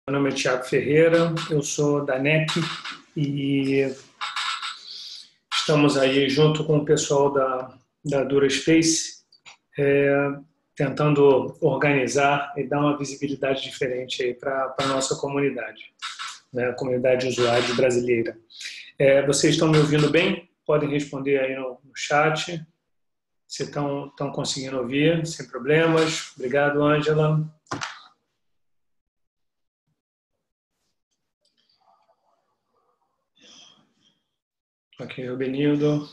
Meu nome é Thiago Ferreira, eu sou da NEC e estamos aí junto com o pessoal da DuraSpace, tentando organizar e dar uma visibilidade diferente aí para a nossa comunidade, né, a comunidade de usuários brasileira. Vocês estão me ouvindo bem? Podem responder aí no chat, se estão conseguindo ouvir, sem problemas. Obrigado, Ângela. Ok, o Benildo.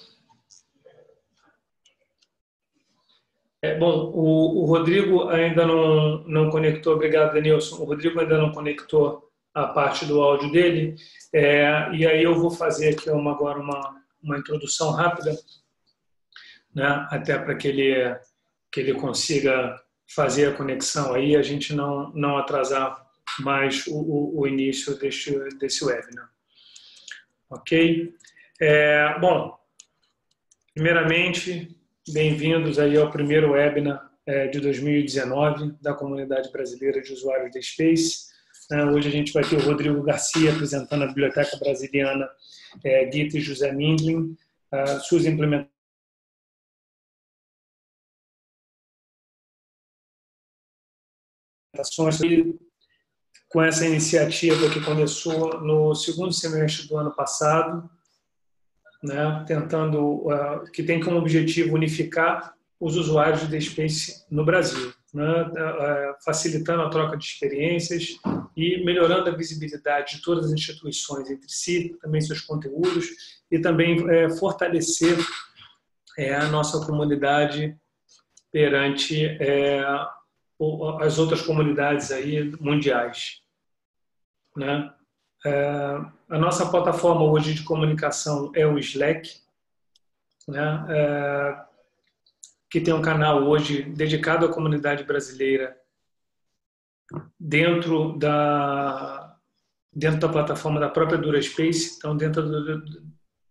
Bom, o Rodrigo ainda não conectou, obrigado, Denilson. O Rodrigo ainda não conectou a parte do áudio dele, e aí eu vou fazer aqui agora uma introdução rápida, né, até para que ele consiga fazer a conexão aí, a gente não atrasar mais o início desse webinar. Ok? Bom, primeiramente, bem-vindos aí ao primeiro webinar de 2019 da Comunidade Brasileira de Usuários da Space. Hoje a gente vai ter o Rodrigo Garcia apresentando a Biblioteca Brasiliana Gita e José Mindlin, suas implementações com essa iniciativa que começou no segundo semestre do ano passado, né, que tem como objetivo unificar os usuários de Space no Brasil, né, facilitando a troca de experiências e melhorando a visibilidade de todas as instituições entre si, também seus conteúdos, e também fortalecer a nossa comunidade perante as outras comunidades aí mundiais, né? A nossa plataforma hoje de comunicação é o Slack, né, que tem um canal hoje dedicado à comunidade brasileira dentro da plataforma da própria DuraSpace. Então, dentro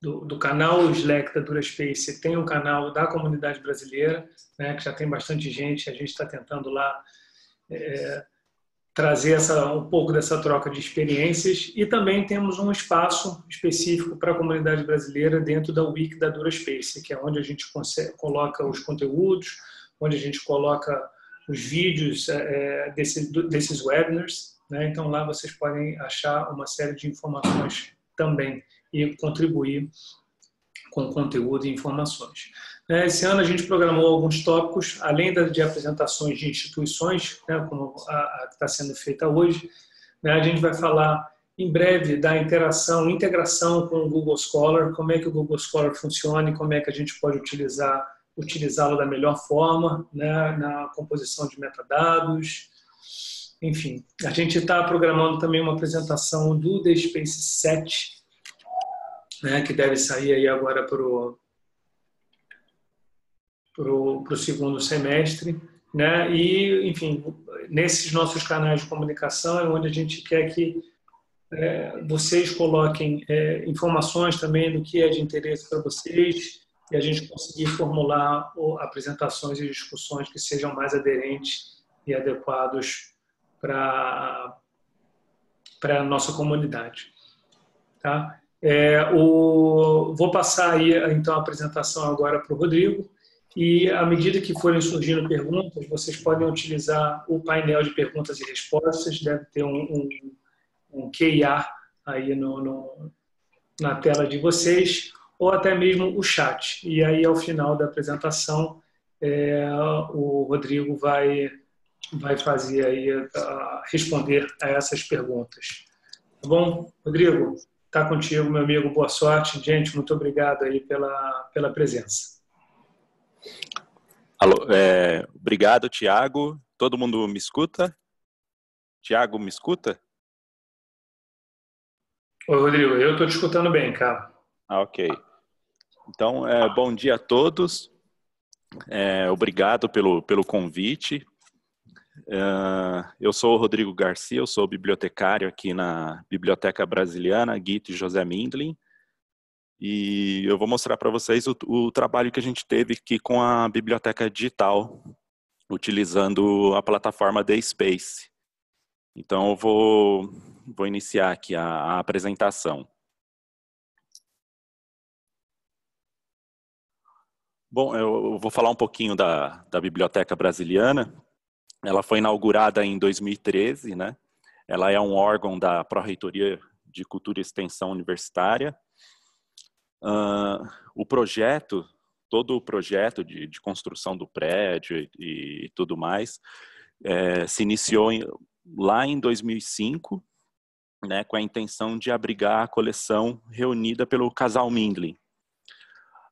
do canal Slack da DuraSpace tem um canal da comunidade brasileira, né, que já tem bastante gente. A gente está tentando lá trazer um pouco dessa troca de experiências, e também temos um espaço específico para a comunidade brasileira dentro da Wiki da DuraSpace, que é onde a gente coloca os conteúdos, onde a gente coloca os vídeos desses webinars, né? Então lá vocês podem achar uma série de informações também e contribuir com conteúdo e informações. Esse ano a gente programou alguns tópicos, além de apresentações de instituições, né, como a que está sendo feita hoje, né, a gente vai falar em breve da integração com o Google Scholar, como é que o Google Scholar funciona e como é que a gente pode utilizá-lo da melhor forma, né, na composição de metadados. Enfim, a gente está programando também uma apresentação do The Space 7, né, que deve sair aí agora para o segundo semestre, né? E, enfim, nesses nossos canais de comunicação é onde a gente quer que vocês coloquem informações também do que é de interesse para vocês, e a gente conseguir formular apresentações e discussões que sejam mais aderentes e adequados para a nossa comunidade. Tá? Vou passar aí, então, a apresentação agora para o Rodrigo, e à medida que forem surgindo perguntas, vocês podem utilizar o painel de perguntas e respostas, deve ter um Q&A aí na tela de vocês, ou até mesmo o chat. E aí, ao final da apresentação, o Rodrigo vai fazer aí, responder a essas perguntas. Tá bom? Rodrigo, está contigo, meu amigo. Boa sorte. Gente, muito obrigado aí pela presença. Alô, obrigado, Thiago. Todo mundo me escuta? Thiago, me escuta? Oi, Rodrigo. Eu estou te escutando bem, cara. Ok. Então, bom dia a todos. Obrigado pelo convite. Eu sou o Rodrigo Garcia, eu sou bibliotecário aqui na Biblioteca Brasiliana Gita e José Mindlin. E eu vou mostrar para vocês o trabalho que a gente teve aqui com a biblioteca digital, utilizando a plataforma DSpace. Então, eu vou iniciar aqui a apresentação. Bom, eu vou falar um pouquinho da Biblioteca Brasiliana. Ela foi inaugurada em 2013, né? Ela é um órgão da Pró-Reitoria de Cultura e Extensão Universitária. O projeto, todo o projeto de construção do prédio e tudo mais, se iniciou lá em 2005, né, com a intenção de abrigar a coleção reunida pelo Casal Mindlin.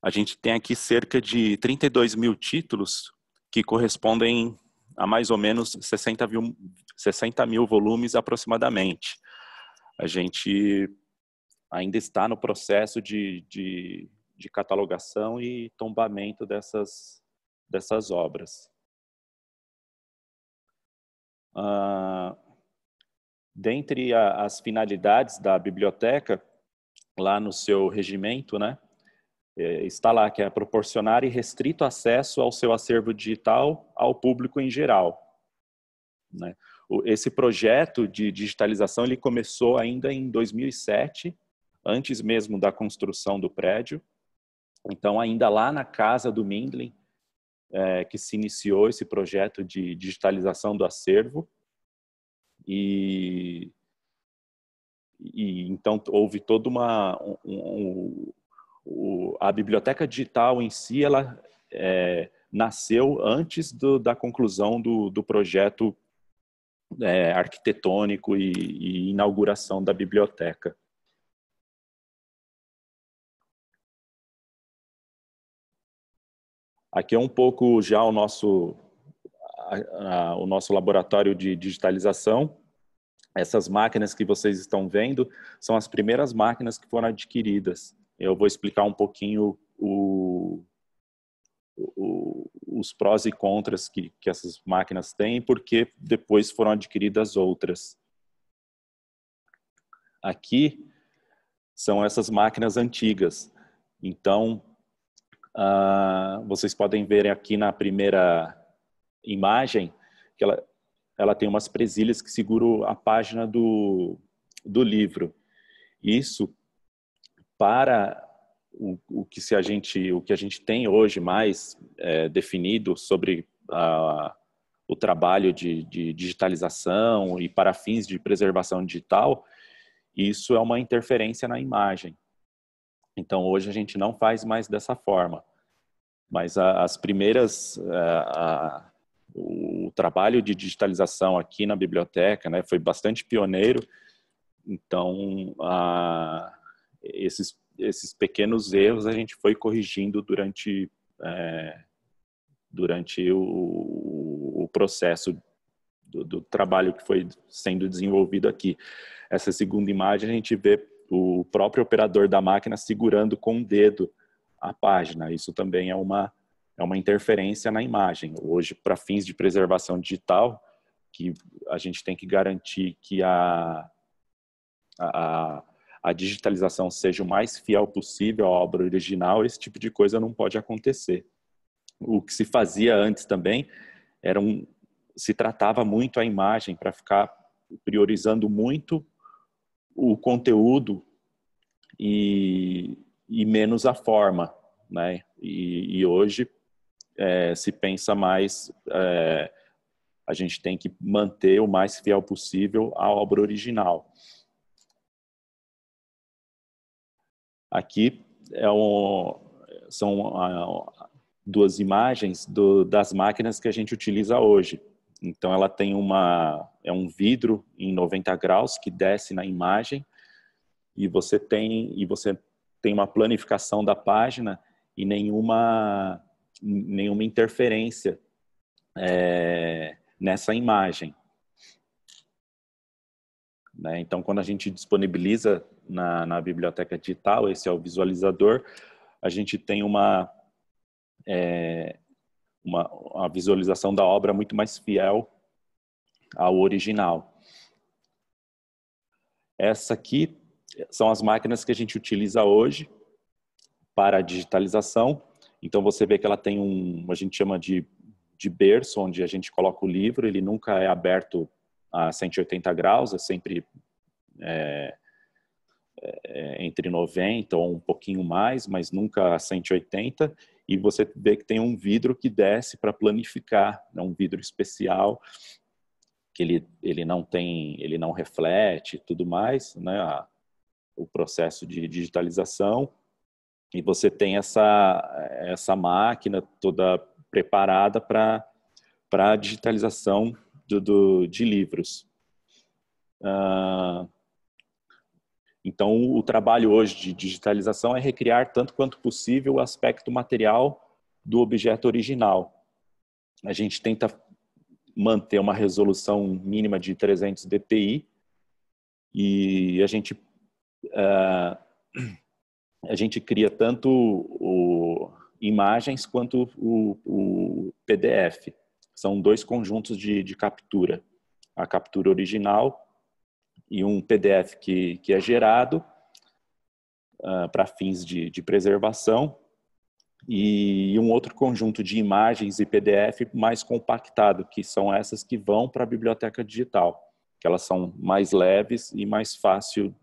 A gente tem aqui cerca de 32 mil títulos, que correspondem a mais ou menos 60 mil volumes aproximadamente. A gente ainda está no processo de catalogação e tombamento dessas obras. Dentre as finalidades da biblioteca, lá no seu regimento, né, está lá que é proporcionar irrestrito acesso ao seu acervo digital ao público em geral, né? Esse projeto de digitalização ele começou ainda em 2007, antes mesmo da construção do prédio. Então, ainda lá na casa do Mindlin, que se iniciou esse projeto de digitalização do acervo. E então houve toda a biblioteca digital em si, ela nasceu antes da conclusão do projeto arquitetônico e inauguração da biblioteca. Aqui é um pouco já o nosso laboratório de digitalização. Essas máquinas que vocês estão vendo são as primeiras máquinas que foram adquiridas. Eu vou explicar um pouquinho os prós e contras que essas máquinas têm, porque depois foram adquiridas outras. Aqui são essas máquinas antigas. Então, vocês podem ver aqui na primeira imagem que ela tem umas presilhas que seguram a página do livro. Isso para o que a gente tem hoje mais definido sobre o trabalho de digitalização e para fins de preservação digital, isso é uma interferência na imagem. Então, hoje a gente não faz mais dessa forma. Mas as primeiras... o trabalho de digitalização aqui na biblioteca, né, foi bastante pioneiro. Então, esses pequenos erros a gente foi corrigindo durante o processo do trabalho que foi sendo desenvolvido aqui. Essa segunda imagem a gente vê o próprio operador da máquina segurando com o dedo a página. Isso também é uma interferência na imagem. Hoje, para fins de preservação digital, que a gente tem que garantir que a digitalização seja o mais fiel possível à obra original, esse tipo de coisa não pode acontecer. O que se fazia antes também se tratava muito a imagem para ficar priorizando muito o conteúdo e menos a forma, né? E hoje se pensa mais, a gente tem que manter o mais fiel possível à obra original. Aqui são duas imagens das máquinas que a gente utiliza hoje. Então, ela tem um vidro em 90 graus que desce na imagem e você tem uma planificação da página e nenhuma interferência nessa imagem. Né? Então, quando a gente disponibiliza na biblioteca digital, esse é o visualizador, a gente tem uma visualização da obra muito mais fiel ao original. Essa aqui são as máquinas que a gente utiliza hoje para a digitalização. Então você vê que ela tem a gente chama de berço, onde a gente coloca o livro, ele nunca é aberto a 180 graus, é sempre entre 90 ou um pouquinho mais, mas nunca a 180, e você vê que tem um vidro que desce para planificar, né, um vidro especial, que ele não reflete e tudo mais, né, o processo de digitalização, e você tem essa máquina toda preparada para a digitalização de livros. Então, o trabalho hoje de digitalização é recriar tanto quanto possível o aspecto material do objeto original. A gente tenta manter uma resolução mínima de 300 dpi e a gente cria tanto imagens quanto o PDF. São dois conjuntos de captura. A captura original e um PDF que é gerado para fins de preservação, e um outro conjunto de imagens e PDF mais compactado, que são essas que vão para a biblioteca digital, que elas são mais leves e mais fácil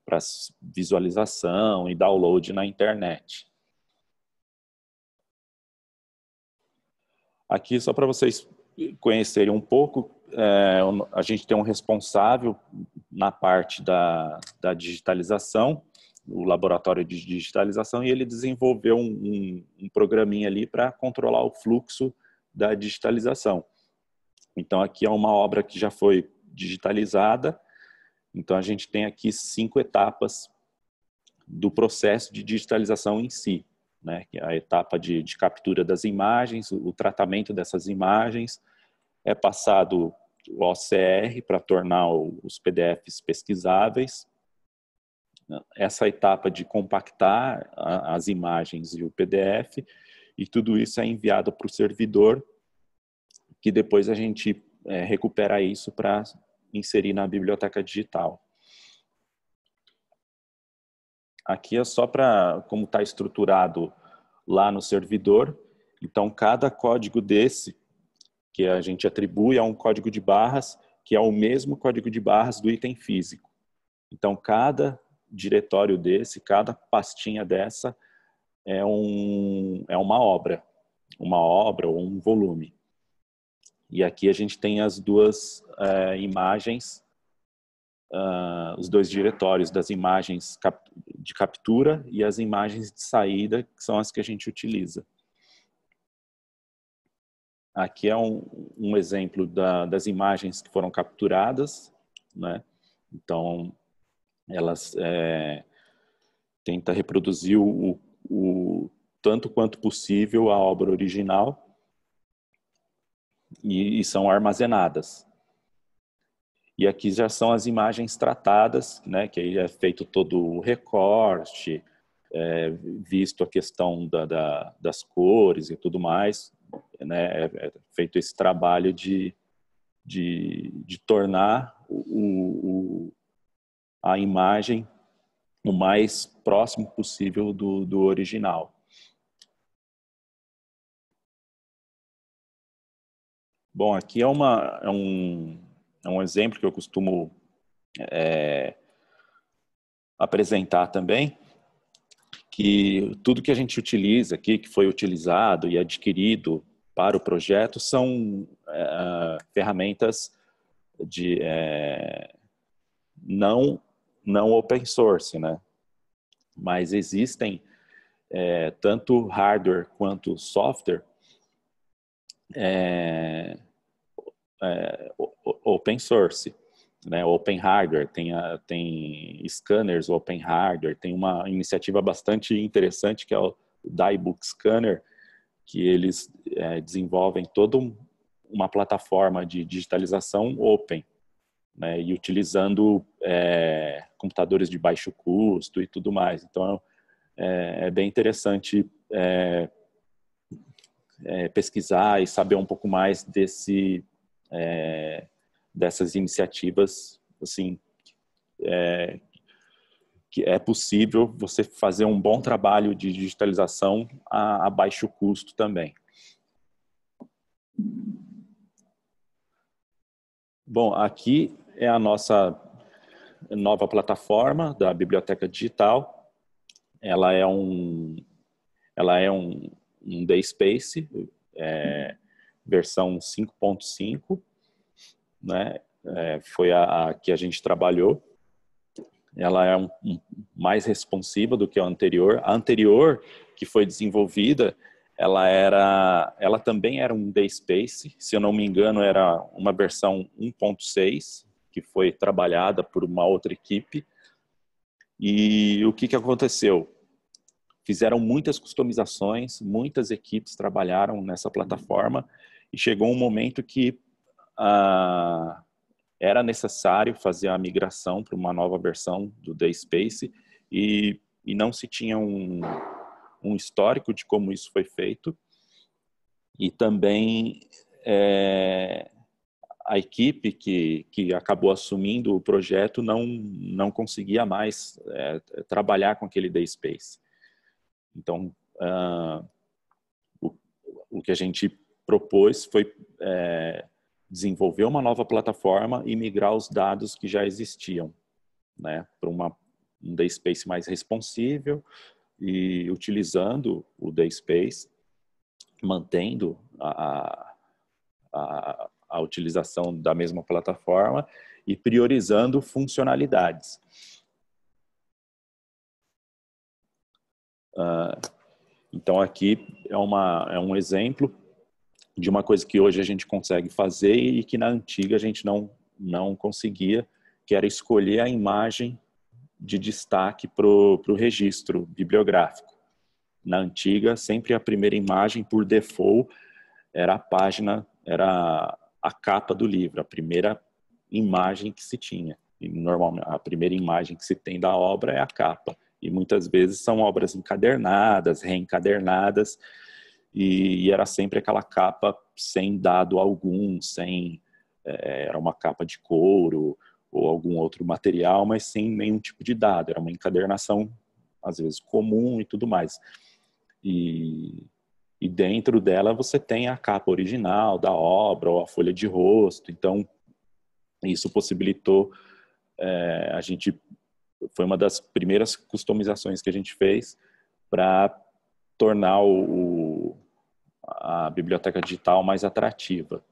para visualização e download na internet. Aqui, só para vocês conhecerem um pouco, a gente tem um responsável na parte da digitalização, o laboratório de digitalização, e ele desenvolveu um programinha ali para controlar o fluxo da digitalização. Então, aqui é uma obra que já foi digitalizada. Então, a gente tem aqui 5 etapas do processo de digitalização em si, né? A etapa de captura das imagens, o tratamento dessas imagens, é passado o OCR para tornar os PDFs pesquisáveis. Essa etapa de compactar as imagens e o PDF, e tudo isso é enviado para o servidor, que depois a gente recupera isso para inserir na biblioteca digital. Aqui é só para como está estruturado lá no servidor. Então, cada código desse, que a gente atribui a um código de barras, que é o mesmo código de barras do item físico. Então, cada diretório desse, cada pastinha dessa é uma obra ou um volume. E aqui a gente tem as duas imagens, os dois diretórios das imagens de captura e as imagens de saída, que são as que a gente utiliza. Aqui é um exemplo das imagens que foram capturadas, né? Então, elas tentam reproduzir o tanto quanto possível a obra original e são armazenadas. E aqui já são as imagens tratadas, né? Que aí é feito todo o recorte, visto a questão das cores e tudo mais, né? É feito esse trabalho de tornar a imagem o mais próximo possível do original. Bom, aqui é um exemplo que eu costumo apresentar também, que tudo que a gente utiliza aqui, que foi utilizado e adquirido para o projeto, são ferramentas de não open source, né? Mas existem tanto hardware quanto software open source, né? Open hardware, tem scanners open hardware, tem uma iniciativa bastante interessante que é o Diebook Scanner, que eles desenvolvem toda uma plataforma de digitalização open, né? E utilizando computadores de baixo custo e tudo mais. Então, é bem interessante pesquisar e saber um pouco mais dessas iniciativas, assim, que é possível você fazer um bom trabalho de digitalização a baixo custo também. Bom, aqui é a nossa nova plataforma da Biblioteca Digital. Ela é um DaySpace, versão 5.5, né? Foi a que a gente trabalhou. Ela é mais responsiva do que a anterior. A anterior, que foi desenvolvida, ela também era um DaySpace. Se eu não me engano, era uma versão 1.6, que foi trabalhada por uma outra equipe. E o que aconteceu? Fizeram muitas customizações, muitas equipes trabalharam nessa plataforma e chegou um momento que era necessário fazer a migração para uma nova versão do DaySpace e não se tinha um histórico de como isso foi feito. E também a equipe que acabou assumindo o projeto não conseguia mais trabalhar com aquele DaySpace. Então, o que a gente propôs foi desenvolver uma nova plataforma e migrar os dados que já existiam, né, para um DaySpace mais responsível e utilizando o DaySpace, mantendo a utilização da mesma plataforma e priorizando funcionalidades. Então aqui é um exemplo de uma coisa que hoje a gente consegue fazer e que na antiga a gente não conseguia, que era escolher a imagem de destaque para o registro bibliográfico. Na antiga, sempre a primeira imagem, por default, era a página, era a capa do livro, a primeira imagem que se tinha. E normalmente a primeira imagem que se tem da obra é a capa. E muitas vezes são obras encadernadas, reencadernadas, e era sempre aquela capa sem dado algum, era uma capa de couro ou algum outro material, mas sem nenhum tipo de dado. Era uma encadernação, às vezes, comum e tudo mais. E dentro dela você tem a capa original da obra ou a folha de rosto. Então, isso possibilitou a gente... Foi uma das primeiras customizações que a gente fez para tornar a biblioteca digital mais atrativa.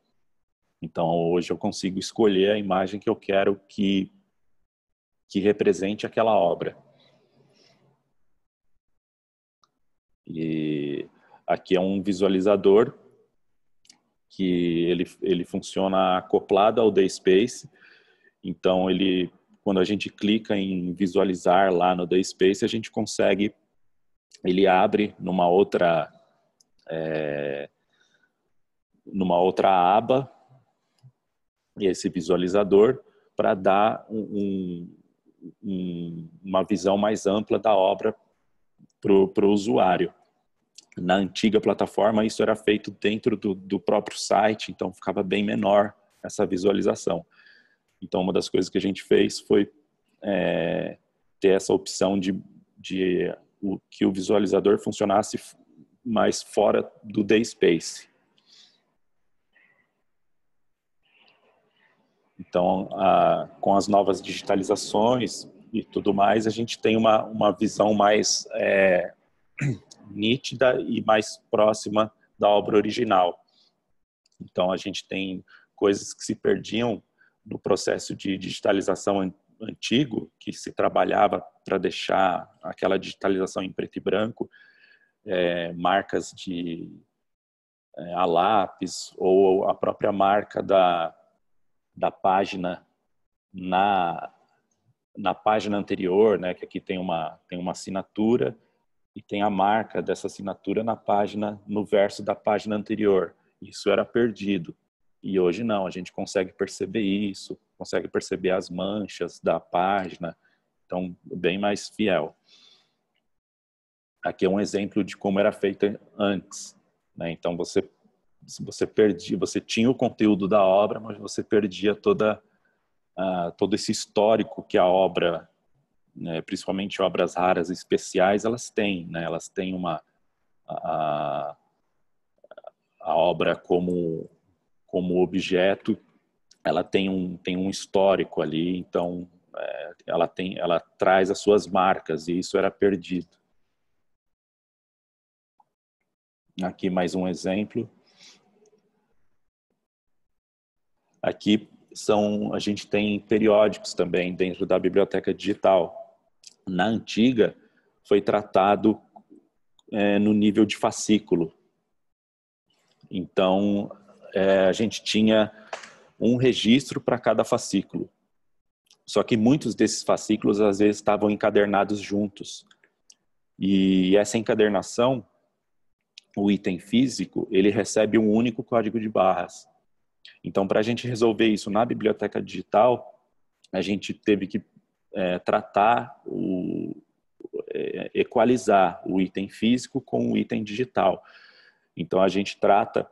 Então, hoje eu consigo escolher a imagem que eu quero que represente aquela obra. E aqui é um visualizador que ele funciona acoplado ao DaySpace. Então, quando a gente clica em visualizar lá no DaySpace, a gente consegue, ele abre numa outra aba, esse visualizador, para dar uma visão mais ampla da obra para o usuário. Na antiga plataforma, isso era feito dentro do próprio site, então ficava bem menor essa visualização. Então, uma das coisas que a gente fez foi ter essa opção de que o visualizador funcionasse mais fora do DaySpace. Então, com as novas digitalizações e tudo mais, a gente tem uma visão mais nítida e mais próxima da obra original. Então, a gente tem coisas que se perdiam no processo de digitalização antigo, que se trabalhava para deixar aquela digitalização em preto e branco, marcas a lápis ou a própria marca da página na página anterior, né, que aqui tem uma assinatura e tem a marca dessa assinatura no verso da página anterior. Isso era perdido. E hoje não, a gente consegue perceber isso, consegue perceber as manchas da página, então bem mais fiel. Aqui é um exemplo de como era feito antes, né? Então você tinha o conteúdo da obra, mas você perdia todo esse histórico que a obra, né, principalmente obras raras e especiais, elas têm, né? Elas têm a obra como objeto ela tem um histórico ali, então ela traz as suas marcas, e isso era perdido. Aqui mais um exemplo. Aqui a gente tem periódicos também dentro da biblioteca digital. Na antiga, foi tratado no nível de fascículo. Então, a gente tinha um registro para cada fascículo. Só que muitos desses fascículos, às vezes, estavam encadernados juntos. E essa encadernação, o item físico, ele recebe um único código de barras. Então, para a gente resolver isso na biblioteca digital, a gente teve que equalizar o item físico com o item digital. Então, a gente trata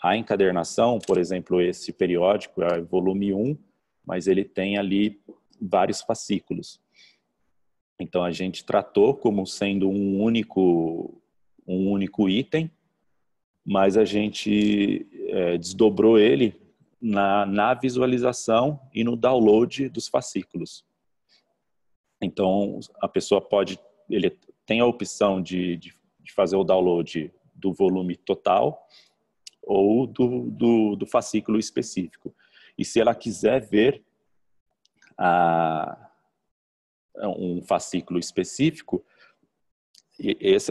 a encadernação, por exemplo, esse periódico é volume 1, mas ele tem ali vários fascículos. Então, a gente tratou como sendo um único item, mas a gente desdobrou ele na visualização e no download dos fascículos. Então, a pessoa ele tem a opção de fazer o download do volume total ou do fascículo específico. E se ela quiser ver um fascículo específico,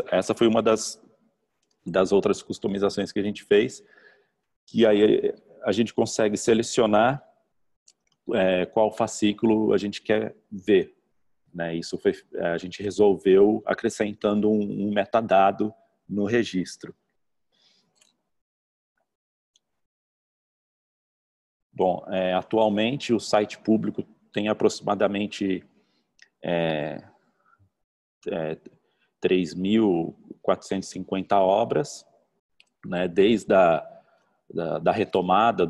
essa foi uma das outras customizações que a gente fez, que aí a gente consegue selecionar qual fascículo a gente quer ver. Né? Isso a gente resolveu acrescentando um metadado no registro. Bom, atualmente o site público tem aproximadamente 3.450 obras, né? Desde da retomada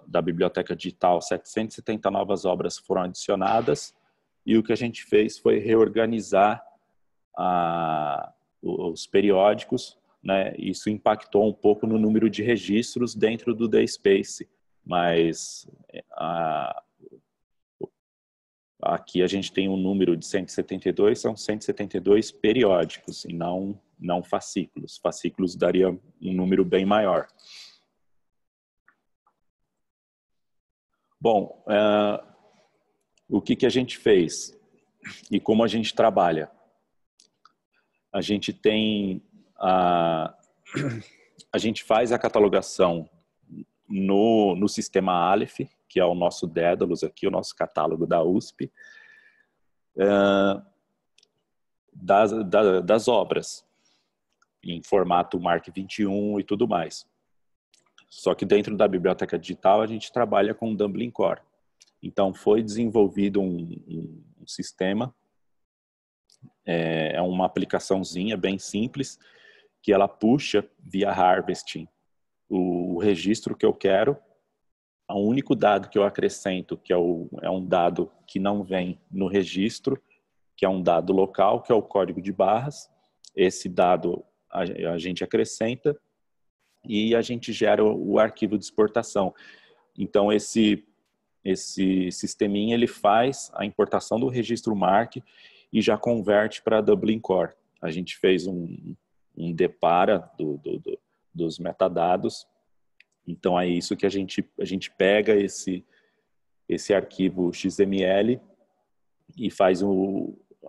da biblioteca digital, 770 novas obras foram adicionadas, e o que a gente fez foi reorganizar os periódicos, né? Isso impactou um pouco no número de registros dentro do DSpace, mas aqui a gente tem um número de 172, são 172 periódicos e não fascículos. Fascículos daria um número bem maior. Bom, o que a gente fez e como a gente trabalha? A gente tem a gente faz a catalogação no sistema Aleph, que é o nosso Daedalus aqui, o nosso catálogo da USP, das obras, em formato Mark 21 e tudo mais. Só que dentro da biblioteca digital a gente trabalha com Dublin Core. Então foi desenvolvido um sistema, uma aplicaçãozinha bem simples, que ela puxa via harvesting o registro que eu quero. O único dado que eu acrescento, que é um dado que não vem no registro, que é um dado local, que é o código de barras. Esse dado a gente acrescenta e a gente gera o arquivo de exportação. Então, esse sisteminha, ele faz a importação do registro MARC e já converte para Dublin Core. A gente fez um depara dos metadados. Então, é isso que a gente pega esse arquivo XML e faz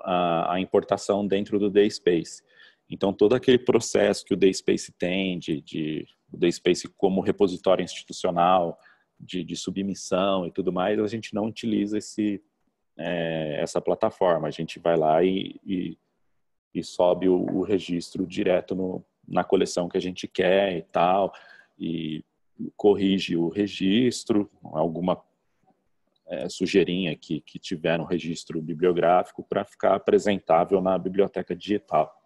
a importação dentro do DSpace. Então, todo aquele processo que o DSpace tem, o DSpace como repositório institucional, de submissão e tudo mais, a gente não utiliza essa plataforma. A gente vai lá e sobe o registro direto na coleção que a gente quer e tal, e corrige o registro, alguma sujeirinha que tiver no registro bibliográfico para ficar apresentável na biblioteca digital.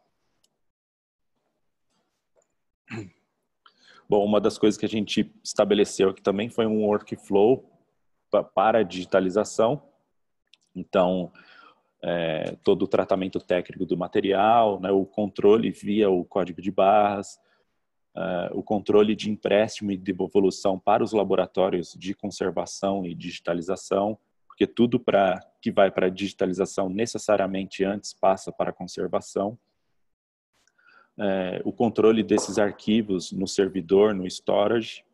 Bom, uma das coisas que a gente estabeleceu aqui também foi um workflow para a digitalização. Então, todo o tratamento técnico do material, né, o controle via o código de barras, o controle de empréstimo e devolução para os laboratórios de conservação e digitalização, porque tudo que vai para a digitalização necessariamente antes passa para a conservação. O controle desses arquivos no servidor, no storage,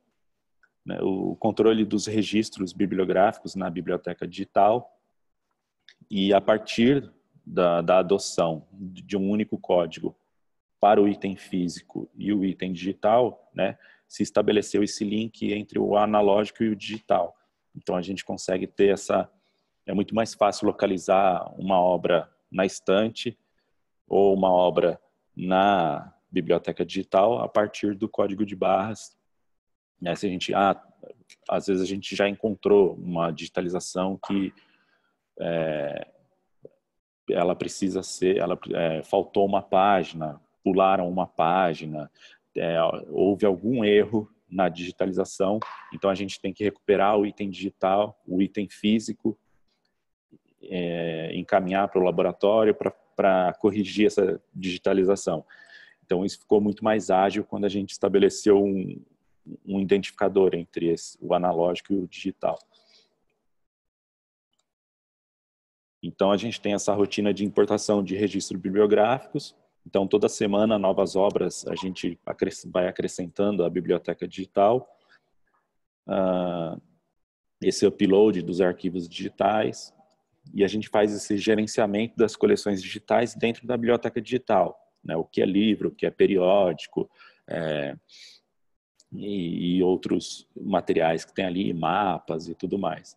né, o controle dos registros bibliográficos na biblioteca digital, e a partir da adoção de um único código para o item físico e o item digital, né, se estabeleceu esse link entre o analógico e o digital. Então a gente consegue ter é muito mais fácil localizar uma obra na estante ou uma obra na biblioteca digital a partir do código de barras. Né, se a gente, às vezes a gente já encontrou uma digitalização que ela precisa ser, faltou uma página, pularam uma página, houve algum erro na digitalização, então a gente tem que recuperar o item digital, o item físico, encaminhar para o laboratório para corrigir essa digitalização. Então isso ficou muito mais ágil quando a gente estabeleceu um identificador entre o analógico e o digital. Então a gente tem essa rotina de importação de registros bibliográficos. Então toda semana novas obras a gente vai acrescentando à biblioteca digital. Esse upload dos arquivos digitais, e a gente faz esse gerenciamento das coleções digitais dentro da biblioteca digital, né? O que é livro, o que é periódico, e outros materiais que tem ali, mapas e tudo mais.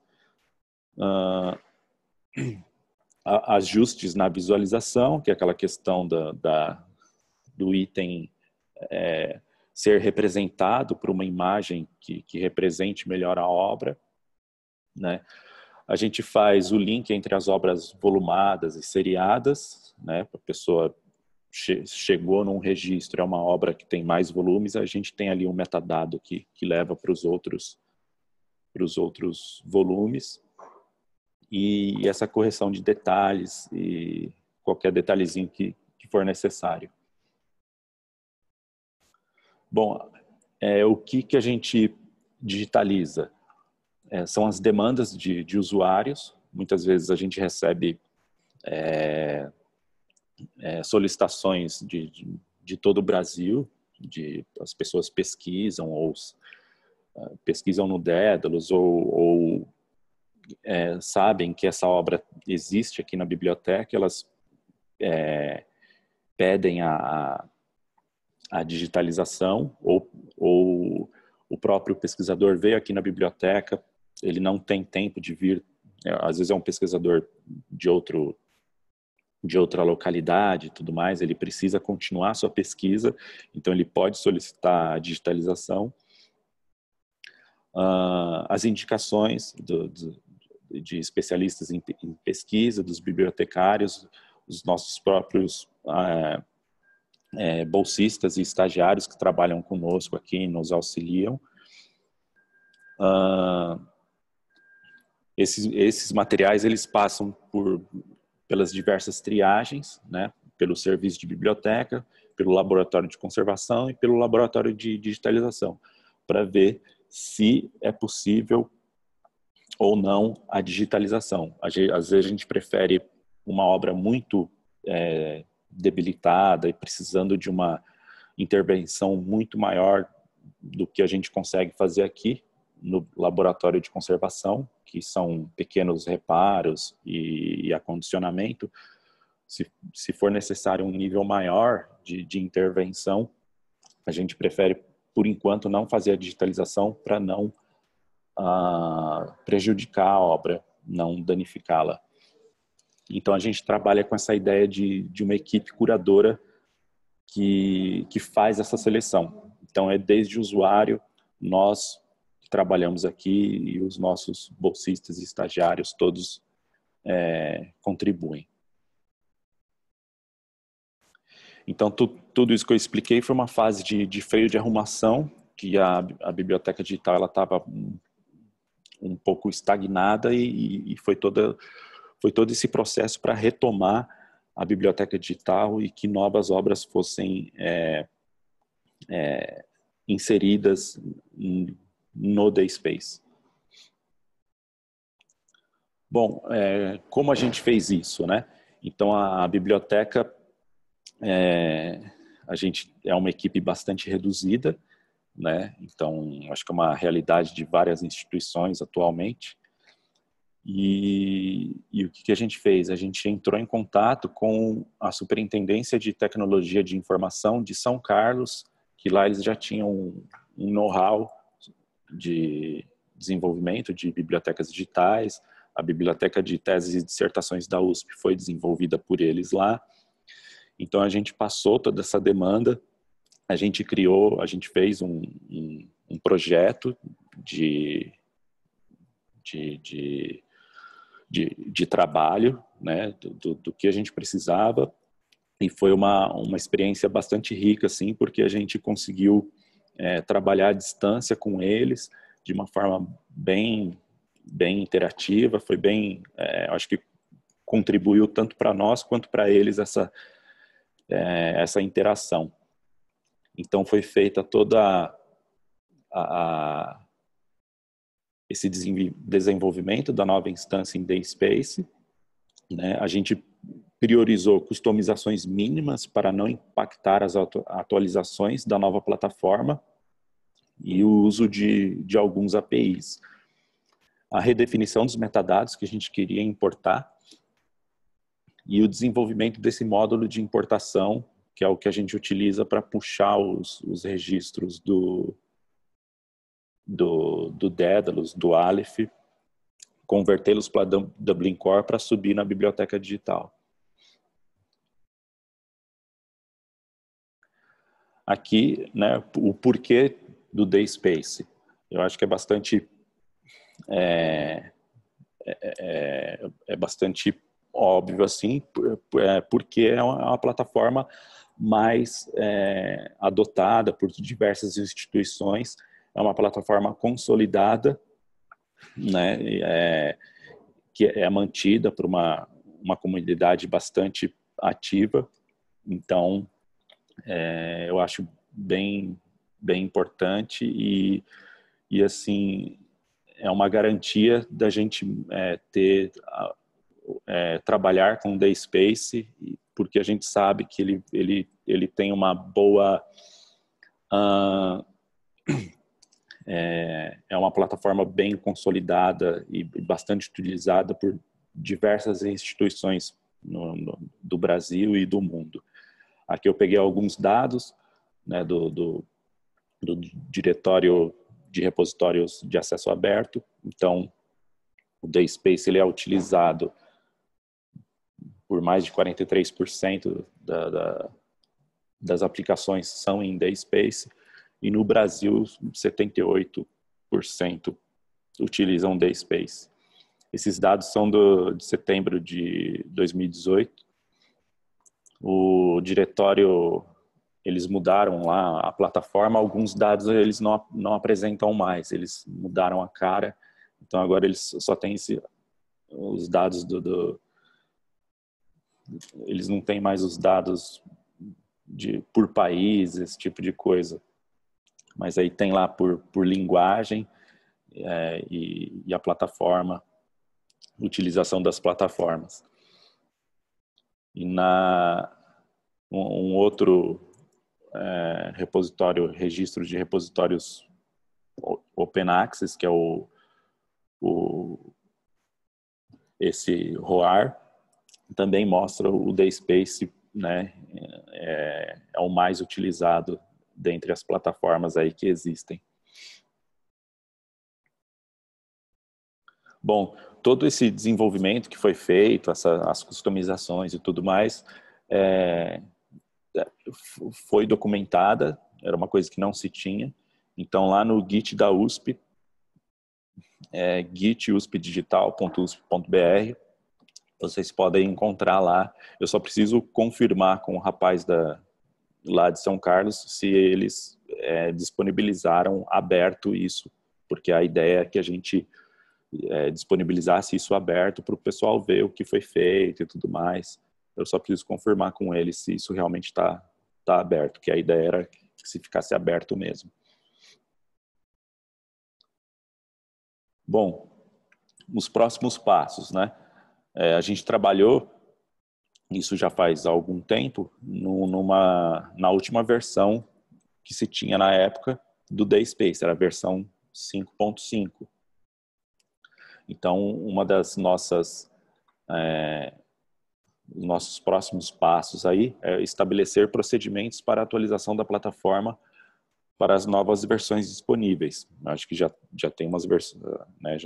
Ajustes na visualização, que é aquela questão do item ser representado por uma imagem que represente melhor a obra, né? A gente faz o link entre as obras volumadas e seriadas, né? A pessoa chegou num registro, é uma obra que tem mais volumes, a gente tem ali um metadado que leva para os outros volumes, e essa correção de detalhes e qualquer detalhezinho que for necessário. Bom, o que a gente digitaliza? São as demandas de usuários. Muitas vezes a gente recebe solicitações de todo o Brasil, as pessoas pesquisam ou pesquisam no Daedalus ou sabem que essa obra existe aqui na biblioteca, elas pedem a digitalização, ou o próprio pesquisador veio aqui na biblioteca, ele não tem tempo de vir, às vezes é um pesquisador de outra localidade e tudo mais, ele precisa continuar sua pesquisa, então ele pode solicitar a digitalização. As indicações de especialistas em pesquisa, dos bibliotecários, os nossos próprios bolsistas e estagiários que trabalham conosco aqui e nos auxiliam. Esses materiais eles passam pelas diversas triagens, né? Pelo serviço de biblioteca, pelo laboratório de conservação e pelo laboratório de digitalização, para ver se é possível ou não a digitalização. Às vezes a gente prefere uma obra muito debilitada e precisando de uma intervenção muito maior do que a gente consegue fazer aqui no laboratório de conservação, que são pequenos reparos e acondicionamento. Se for necessário um nível maior de intervenção, a gente prefere, por enquanto, não fazer a digitalização para não prejudicar a obra, não danificá-la. Então a gente trabalha com essa ideia de uma equipe curadora que faz essa seleção. Então é desde o usuário, nós que trabalhamos aqui e os nossos bolsistas e estagiários, todos contribuem. Então tudo isso que eu expliquei foi uma fase de freio de arrumação, que a biblioteca digital ela estava um pouco estagnada e foi todo esse processo para retomar a biblioteca digital e que novas obras fossem inseridas no DaySpace. Bom, como a gente fez isso, né? Então, a biblioteca, a gente é uma equipe bastante reduzida, né? Então, acho que é uma realidade de várias instituições atualmente. E o que a gente fez? A gente entrou em contato com a Superintendência de Tecnologia de Informação de São Carlos, que lá eles já tinham um know-how de desenvolvimento de bibliotecas digitais. A biblioteca de teses e dissertações da USP foi desenvolvida por eles lá. Então, a gente passou toda essa demanda, a gente fez um projeto de trabalho, né, do que a gente precisava, e foi uma experiência bastante rica, assim, porque a gente conseguiu trabalhar à distância com eles de uma forma bem interativa, foi bem, acho que contribuiu tanto para nós quanto para eles essa interação. Então foi feita toda esse desenvolvimento da nova instância em DaySpace, né? A gente priorizou customizações mínimas para não impactar as atualizações da nova plataforma e o uso de alguns APIs. A redefinição dos metadados que a gente queria importar e o desenvolvimento desse módulo de importação, que é o que a gente utiliza para puxar os registros do Daedalus, do Aleph, convertê-los para Dublin Core para subir na biblioteca digital. Aqui, né, o porquê do DaySpace. Eu acho que é bastante bastante óbvio, assim, porque é uma plataforma mais adotada por diversas instituições, é uma plataforma consolidada, né, que é mantida por uma comunidade bastante ativa. Então, eu acho bem importante e assim, é uma garantia da gente trabalhar com o DaySpace, porque a gente sabe que ele tem uma boa... é uma plataforma bem consolidada e bastante utilizada por diversas instituições do Brasil e do mundo. Aqui eu peguei alguns dados, né, do diretório de repositórios de acesso aberto. Então, o DaySpace ele é utilizado por mais de 43% das aplicações são em DaySpace, e no Brasil 78% utilizam DaySpace. Esses dados são de setembro de 2018. O diretório, eles mudaram lá a plataforma, alguns dados eles não apresentam mais, eles mudaram a cara, então agora eles só têm os dados eles não têm mais os dados por país, esse tipo de coisa. Mas aí tem lá por linguagem e a plataforma, utilização das plataformas. E um outro repositório, registro de repositórios Open Access, que é esse ROAR, também mostra o DaySpace, né, é o mais utilizado dentre as plataformas aí que existem. Bom, todo esse desenvolvimento que foi feito, as customizações e tudo mais, foi documentada, era uma coisa que não se tinha. Então, lá no Git da USP, gituspdigital.usp.br, vocês podem encontrar lá. Eu só preciso confirmar com o rapaz lá de São Carlos se eles disponibilizaram aberto isso, porque a ideia é que a gente disponibilizasse isso aberto para o pessoal ver o que foi feito e tudo mais. Eu só preciso confirmar com eles se isso realmente está aberto, que a ideia era que se ficasse aberto mesmo. Bom, os próximos passos, né? A gente trabalhou, isso já faz algum tempo, na última versão que se tinha na época do DSpace, era a versão 5.5. Então, uma das nossos próximos passos aí é estabelecer procedimentos para a atualização da plataforma para as novas versões disponíveis. Acho que já tem umas versões, né,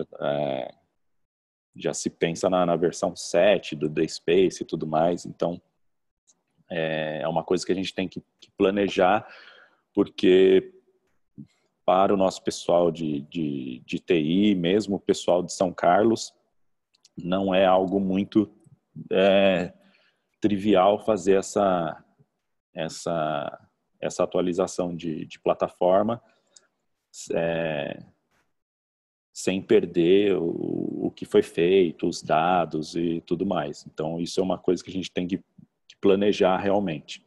já se pensa na versão 7 do DSpace e tudo mais, então é uma coisa que a gente tem que planejar, porque para o nosso pessoal de TI, mesmo o pessoal de São Carlos, não é algo muito trivial fazer essa atualização de plataforma sem perder o que foi feito, os dados e tudo mais. Então, isso é uma coisa que a gente tem que planejar realmente.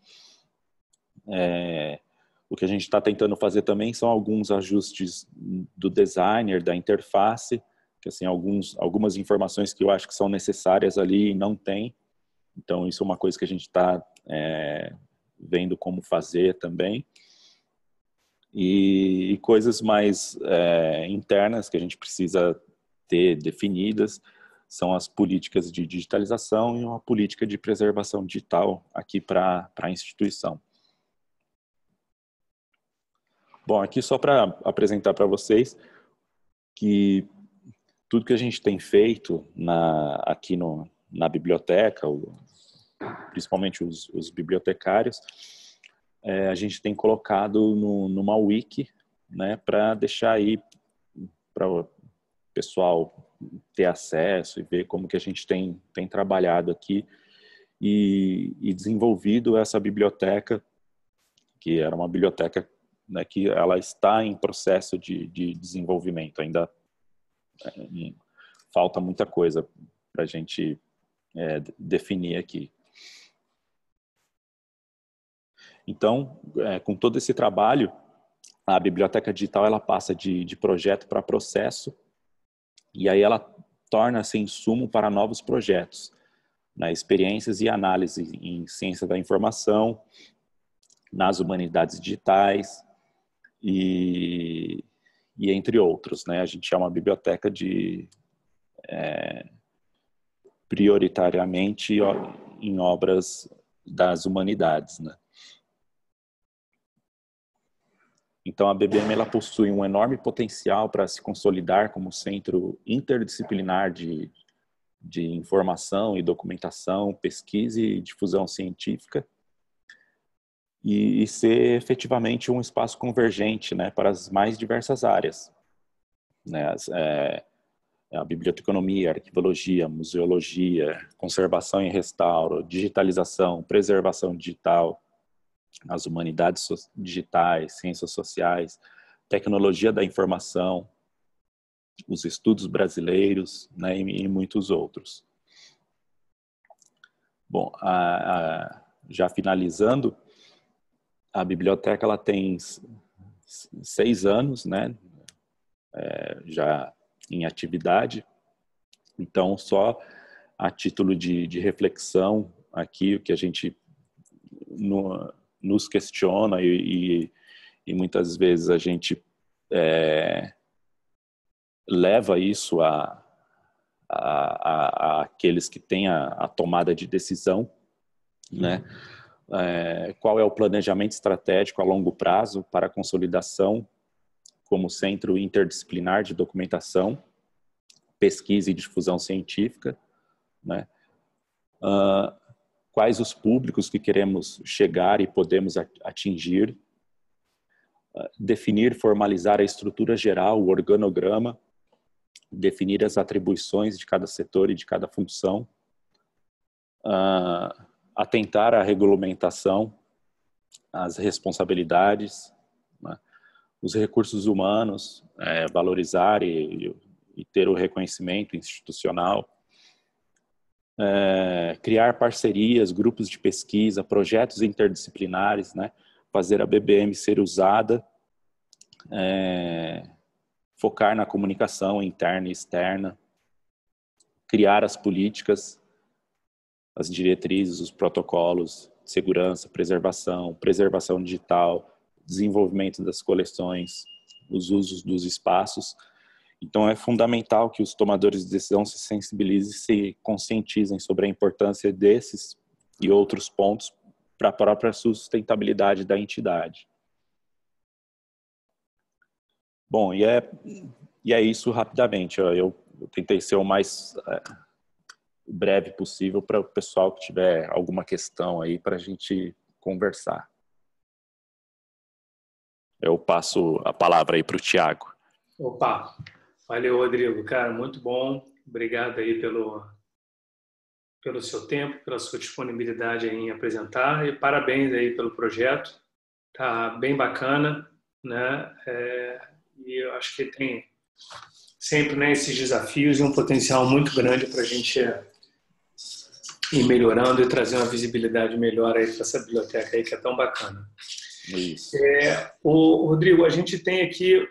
O que a gente está tentando fazer também são alguns ajustes do designer, da interface, que assim, algumas informações que eu acho que são necessárias ali e não tem. Então, isso é uma coisa que a gente está vendo como fazer também. E coisas mais internas que a gente precisa ter definidas são as políticas de digitalização e uma política de preservação digital aqui para a instituição. Bom, aqui só para apresentar para vocês que tudo que a gente tem feito aqui na biblioteca, principalmente os bibliotecários, a gente tem colocado numa wiki, né, para deixar aí para o pessoal ter acesso e ver como que a gente tem trabalhado aqui e desenvolvido essa biblioteca, que era uma biblioteca, né, que ela está em processo de desenvolvimento. Ainda falta muita coisa para a gente definir aqui. Então, com todo esse trabalho, a biblioteca digital ela passa de projeto para processo e aí ela torna-se insumo para novos projetos, né, experiências e análise em ciência da informação, nas humanidades digitais e entre outros, né? A gente é uma biblioteca prioritariamente em obras das humanidades, né? Então, a BBM ela possui um enorme potencial para se consolidar como centro interdisciplinar de informação e documentação, pesquisa e difusão científica e ser efetivamente um espaço convergente, né, para as mais diversas áreas, né, a biblioteconomia, arquivologia, museologia, conservação e restauro, digitalização, preservação digital, as humanidades digitais, ciências sociais, tecnologia da informação, os estudos brasileiros, né, e muitos outros. Bom, já finalizando, a biblioteca ela tem 6 anos, né, já em atividade. Então, só a título de reflexão aqui, o que a gente nos questiona e muitas vezes a gente leva isso a aqueles que têm a tomada de decisão, né? Qual é o planejamento estratégico a longo prazo para a consolidação como centro interdisciplinar de documentação, pesquisa e difusão científica, né? Quais os públicos que queremos chegar e podemos atingir, definir, formalizar a estrutura geral, o organograma, definir as atribuições de cada setor e de cada função, atentar à regulamentação, às responsabilidades, né? Os recursos humanos, valorizar e ter o reconhecimento institucional, criar parcerias, grupos de pesquisa, projetos interdisciplinares, né? Fazer a BBM ser usada focar na comunicação interna e externa, criar as políticas, as diretrizes, os protocolos de segurança, preservação digital, desenvolvimento das coleções, os usos dos espaços. Então, é fundamental que os tomadores de decisão se sensibilizem e se conscientizem sobre a importância desses e outros pontos para a própria sustentabilidade da entidade. Bom, e é isso rapidamente. Eu tentei ser o mais breve possível para o pessoal que tiver alguma questão aí para a gente conversar. Eu passo a palavra aí para o Thiago. Opa, valeu, Rodrigo. Cara, muito bom. Obrigado aí pelo seu tempo, pela sua disponibilidade aí em apresentar e parabéns aí pelo projeto. Tá bem bacana, né? E eu acho que tem sempre, né, esses desafios e um potencial muito grande para a gente ir melhorando e trazer uma visibilidade melhor aí para essa biblioteca aí que é tão bacana. Isso. Rodrigo, a gente tem aqui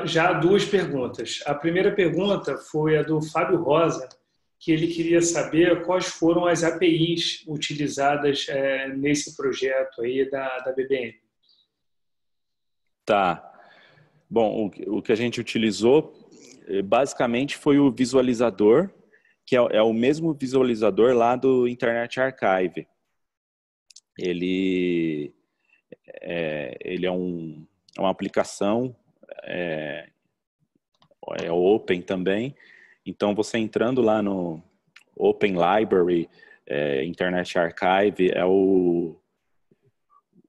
já duas perguntas. A primeira pergunta foi a do Fábio Rosa, que ele queria saber quais foram as APIs utilizadas nesse projeto aí da BBN. Tá. Bom, o que a gente utilizou basicamente foi o visualizador, que é o mesmo visualizador lá do Internet Archive. Ele é uma aplicação, é open também. Então, você entrando lá no Open Library, Internet Archive, é o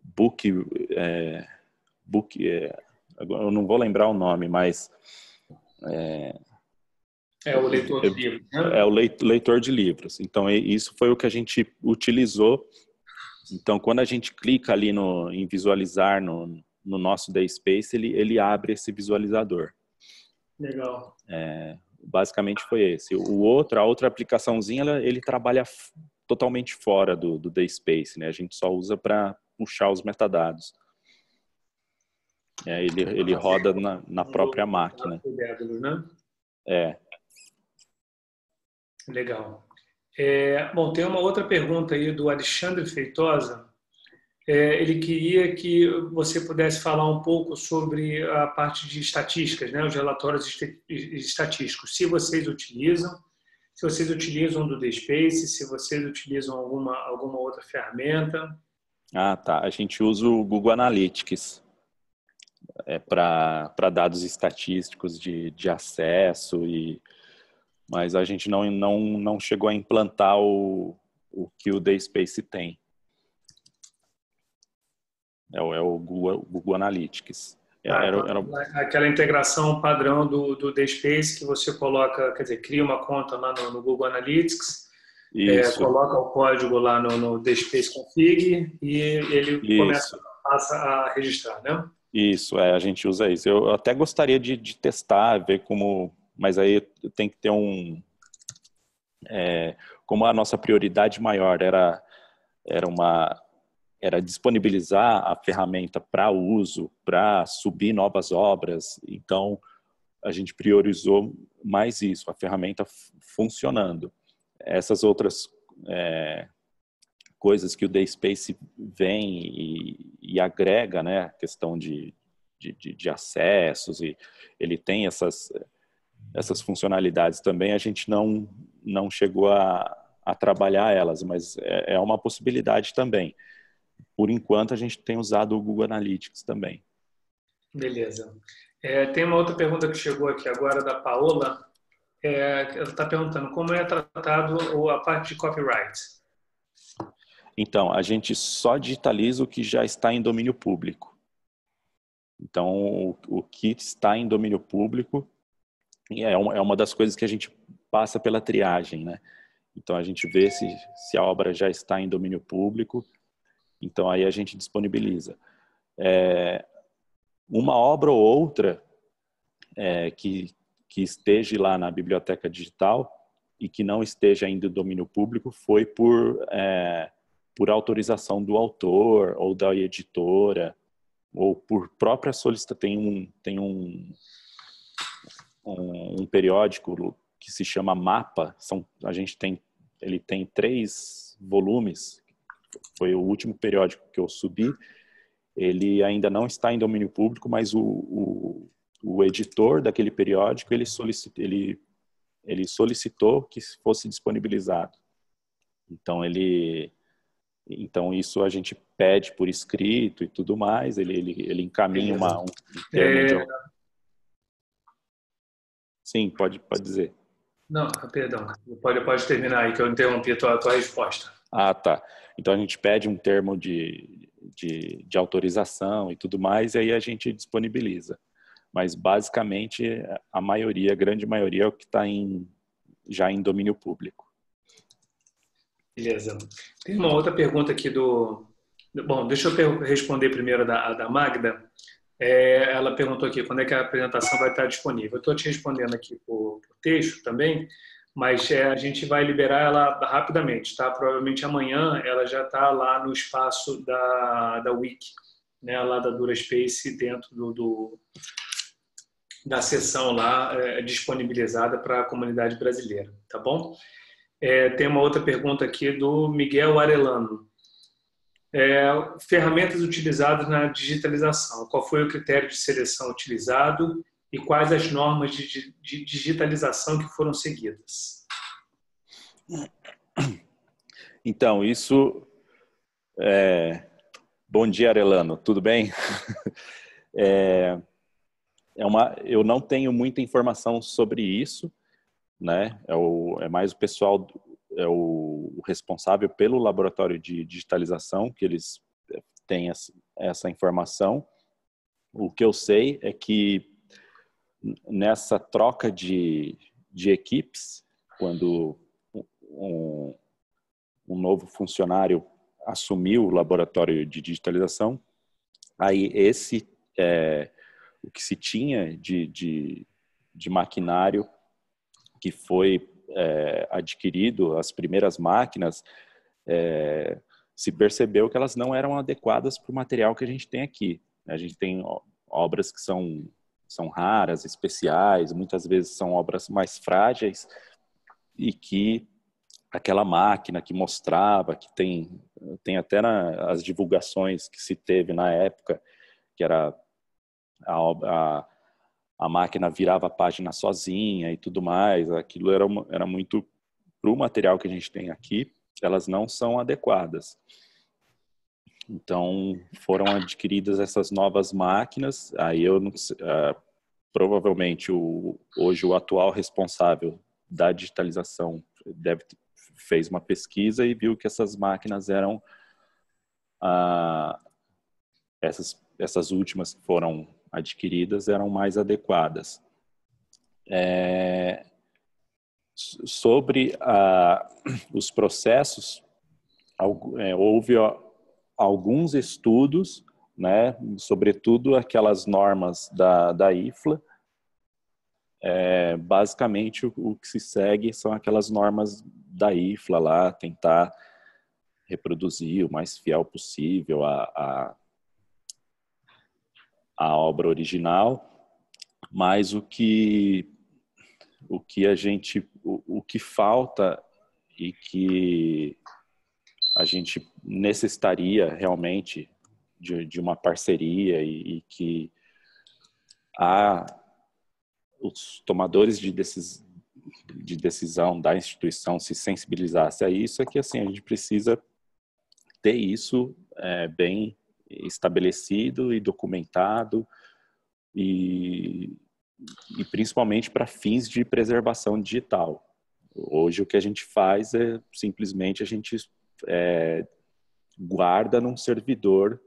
Book... eu não vou lembrar o nome, mas... É o leitor de livros, né? É o leitor de livros. Então, isso foi o que a gente utilizou. Então, quando a gente clica ali em visualizar no nosso DaySpace, ele abre esse visualizador. Legal. Basicamente foi esse. A outra aplicaçãozinha, ele trabalha totalmente fora do DaySpace, né? A gente só usa para puxar os metadados. Ele roda na própria máquina. Legal. Bom, tem uma outra pergunta aí do Alexandre Feitosa. Ele queria que você pudesse falar um pouco sobre a parte de estatísticas, né? Os relatórios estatísticos. Se vocês utilizam do DSpace, se vocês utilizam alguma outra ferramenta. Ah, tá. A gente usa o Google Analytics para dados estatísticos de acesso, mas a gente não chegou a implantar o que o DaySpace tem. É o Google Analytics. Aquela integração padrão do DSpace que você coloca, quer dizer, cria uma conta lá no Google Analytics, coloca o código lá no DSpace config e ele passa a registrar, né? Isso, a gente usa isso. Eu até gostaria de testar, ver como... Mas aí tem que ter como a nossa prioridade maior era disponibilizar a ferramenta para uso, para subir novas obras. Então, a gente priorizou mais isso, a ferramenta funcionando. Essas outras coisas que o DaySpace vem e agrega, né, a questão de acessos, e ele tem essas funcionalidades também, a gente não chegou a trabalhar elas, mas é uma possibilidade também. Por enquanto, a gente tem usado o Google Analytics também. Beleza. Tem uma outra pergunta que chegou aqui agora da Paola. Ela está perguntando como é tratado a parte de copyright. Então, a gente só digitaliza o que já está em domínio público. Então, o que está em domínio público é uma das coisas que a gente passa pela triagem, né? Então, a gente vê se a obra já está em domínio público, então aí a gente disponibiliza. Uma obra ou outra que esteja lá na biblioteca digital e que não esteja ainda em domínio público foi por autorização do autor ou da editora, ou por própria solicitação. Tem um periódico que se chama Mapa. Ele tem 3 volumes. Foi o último periódico que eu subi. Ele ainda não está em domínio público, mas o editor daquele periódico ele solicitou que fosse disponibilizado. Então isso a gente pede por escrito e tudo mais. Ele encaminha um termo de... Sim, pode dizer. Não, perdão. Pode terminar aí, que eu interrompi a tua resposta. Ah, tá. Então a gente pede um termo de autorização e tudo mais, e aí a gente disponibiliza. Mas basicamente a grande maioria é o que está já em domínio público. Beleza. Tem uma outra pergunta aqui Bom, deixa eu responder primeiro a da Magda. Ela perguntou aqui quando é que a apresentação vai estar disponível. Eu estou te respondendo aqui por texto também, mas a gente vai liberar ela rapidamente, tá? Provavelmente amanhã ela já está lá no espaço da Wiki, né? Lá da DuraSpace, dentro da sessão lá disponibilizada para a comunidade brasileira, tá bom? Tem uma outra pergunta aqui do Miguel Arellano. Ferramentas utilizadas na digitalização. Qual foi o critério de seleção utilizado e quais as normas de digitalização que foram seguidas? Então, Bom dia, Arellano. Tudo bem? Eu não tenho muita informação sobre isso, né? É mais o pessoal, o responsável pelo laboratório de digitalização, que eles têm essa informação. O que eu sei é que nessa troca de equipes, quando um novo funcionário assumiu o laboratório de digitalização, aí o que se tinha de maquinário que foi adquirido, as primeiras máquinas, se percebeu que elas não eram adequadas para o material que a gente tem aqui. A gente tem obras que são raras, especiais, muitas vezes são obras mais frágeis e que aquela máquina que mostrava, que tem até as divulgações que se teve na época, que era a máquina virava a página sozinha e tudo mais, aquilo era muito para o material que a gente tem aqui, elas não são adequadas. Então foram adquiridas essas novas máquinas, aí provavelmente hoje o atual responsável da digitalização fez uma pesquisa e viu que essas máquinas eram essas últimas que foram adquiridas eram mais adequadas. Sobre os processos, houve alguns estudos, né, sobretudo aquelas normas da IFLA. Basicamente o que se segue são aquelas normas da IFLA lá, tentar reproduzir o mais fiel possível a obra original, mas o que falta e que a gente necessitaria realmente de uma parceria e que os tomadores de decisão da instituição se sensibilizassem a isso, é que assim, a gente precisa ter isso bem estabelecido e documentado e principalmente para fins de preservação digital. Hoje o que a gente faz é simplesmente a gente guarda num servidor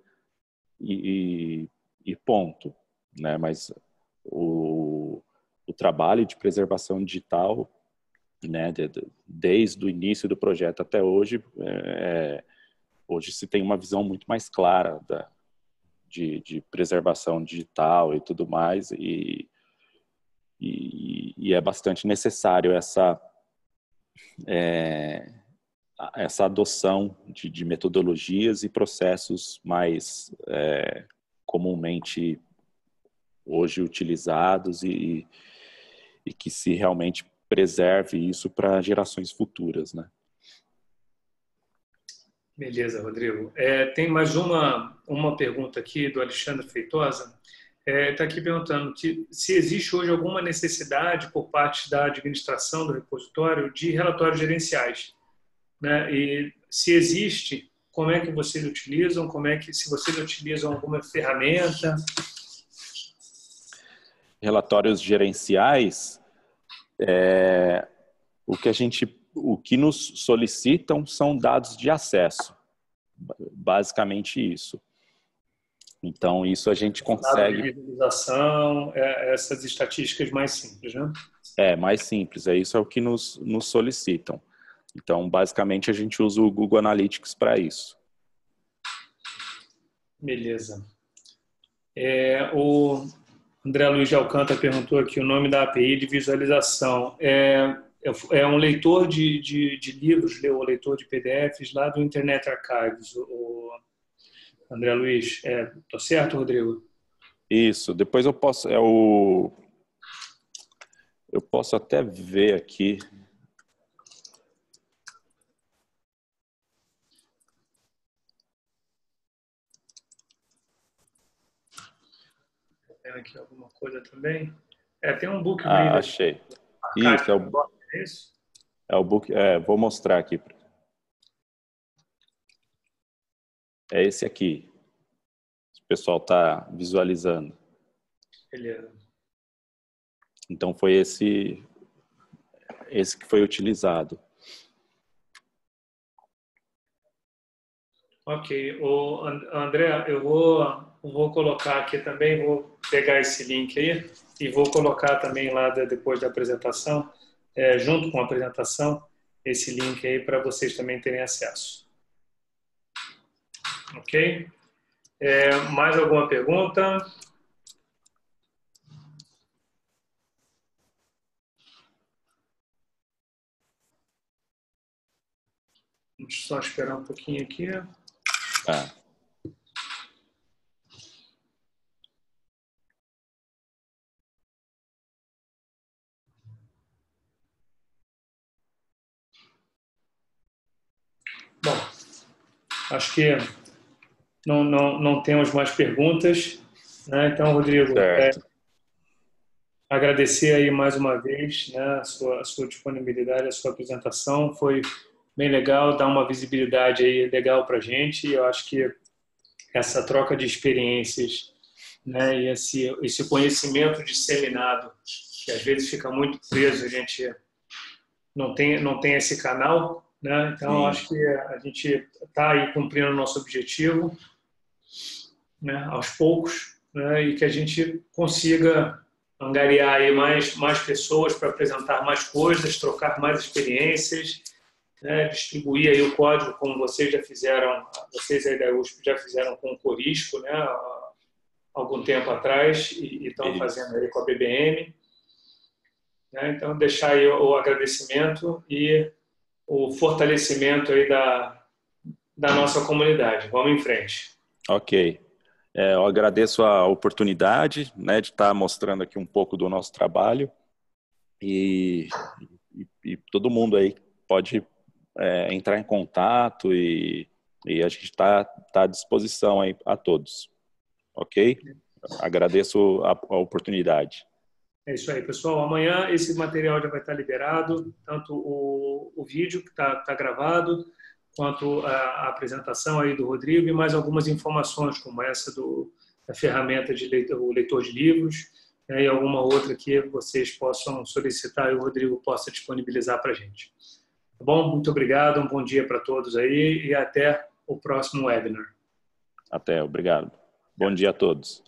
e ponto, né? Mas o trabalho de preservação digital, né, desde o início do projeto até hoje, hoje se tem uma visão muito mais clara de preservação digital e tudo mais, e é bastante necessário essa adoção de metodologias e processos mais comumente hoje utilizados e e que se realmente preserve isso para gerações futuras, né? Beleza, Rodrigo. Tem mais uma pergunta aqui do Alexandre Feitosa. Está aqui perguntando se existe hoje alguma necessidade por parte da administração do repositório de relatórios gerenciais, né? E se existe, como é que vocês utilizam? Se vocês utilizam alguma ferramenta? Relatórios gerenciais, o que nos solicitam são dados de acesso, basicamente isso. Então, isso a gente consegue... Dados de visualização, essas estatísticas mais simples, né? Mais simples, isso é o que nos solicitam. Então, basicamente, a gente usa o Google Analytics para isso. Beleza. O André Luiz de Alcântara perguntou aqui o nome da API de visualização. É um leitor de livros, ou leitor de PDFs lá do Internet Archives, o André Luiz. Tô certo, Rodrigo? Isso. Depois eu posso até ver aqui. Tem aqui alguma coisa também. Tem um book reader. Achei. Isso, é isso? É o book. Vou mostrar aqui. É esse aqui. O pessoal está visualizando. Beleza. Então foi esse que foi utilizado. Ok. André, eu vou colocar aqui também, vou pegar esse link aí e vou colocar também lá depois da apresentação, junto com a apresentação, esse link aí para vocês também terem acesso. Ok? Mais alguma pergunta? Vamos só esperar um pouquinho aqui. Bom, acho que não temos mais perguntas, né? Então, Rodrigo, agradecer aí mais uma vez, né, a sua disponibilidade, a sua apresentação. Foi bem legal, dá uma visibilidade aí legal para a gente. E eu acho que essa troca de experiências, né, e esse conhecimento disseminado, que às vezes fica muito preso, a gente não tem esse canal, né? Então, acho que a gente está aí cumprindo o nosso objetivo, né, aos poucos, né, e que a gente consiga angariar aí mais pessoas para apresentar mais coisas, trocar mais experiências, né, distribuir aí o código como vocês já fizeram, vocês aí da USP já fizeram com o Corisco, né, há algum tempo atrás e estão fazendo aí com a BBM. Né? Então, deixar aí o agradecimento e o fortalecimento aí da nossa comunidade. Vamos em frente. Ok. Eu agradeço a oportunidade, né, de estar mostrando aqui um pouco do nosso trabalho e todo mundo aí pode entrar em contato e a gente está à disposição aí a todos. Ok? Agradeço a oportunidade. É isso aí, pessoal. Amanhã esse material já vai estar liberado, tanto o vídeo que está gravado, quanto a apresentação aí do Rodrigo e mais algumas informações, como essa da ferramenta de o leitor de livros, né, e alguma outra que vocês possam solicitar e o Rodrigo possa disponibilizar para a gente. Tá bom? Muito obrigado, um bom dia para todos aí e até o próximo webinar. Até, obrigado. Bom dia a todos.